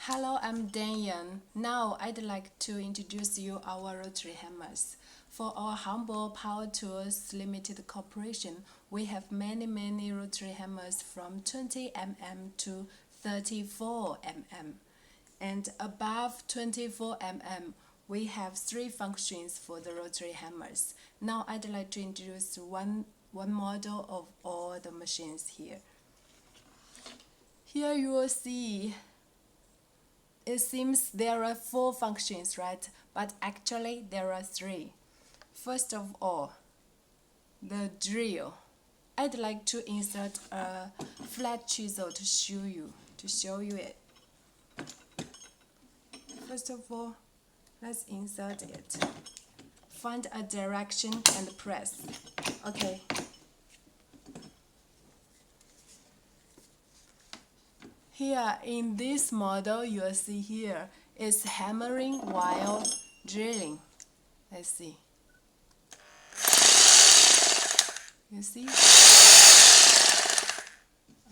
Hello, I'm Daniel. Now I'd like to introduce you our rotary hammers. For our Hangbo Power Tools Limited Corporation, we have many rotary hammers from 20 mm to 34 mm. And above 24 mm, we have three functions for the rotary hammers. Now I'd like to introduce one model of all the machines here. Here you will see it seems there are four functions, right? But actually there are three. First of all, the drill. I'd like to insert a flat chisel to show you it. First of all, let's insert it. Find a direction and press. Okay. Here in this model, you'll see here is hammering while drilling. Let's see. You see?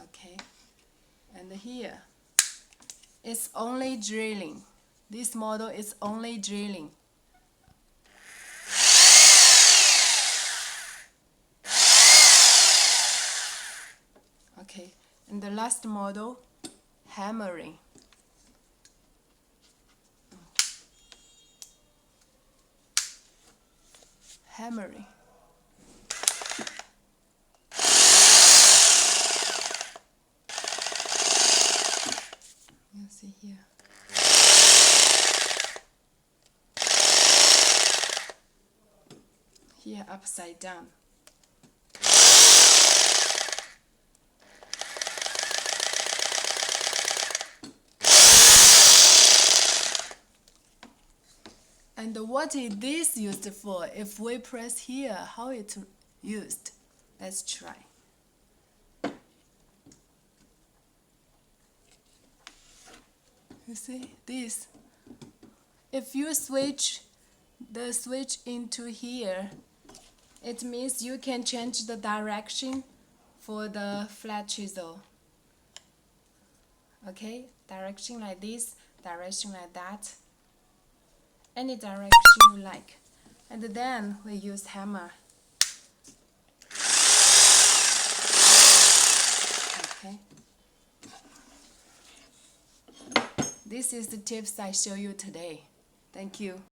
Okay. And here, it's only drilling. This model is only drilling. Okay. And the last model, hammering. Hammering. You see here. Here upside down. And what is this used for? If we press here, how it's used? Let's try. You see this? If you switch the switch into here, it means you can change the direction for the flat chisel. Okay, direction like this, direction like that. Any direction you like. And then we use hammer. Okay. This is the tips I show you today. Thank you.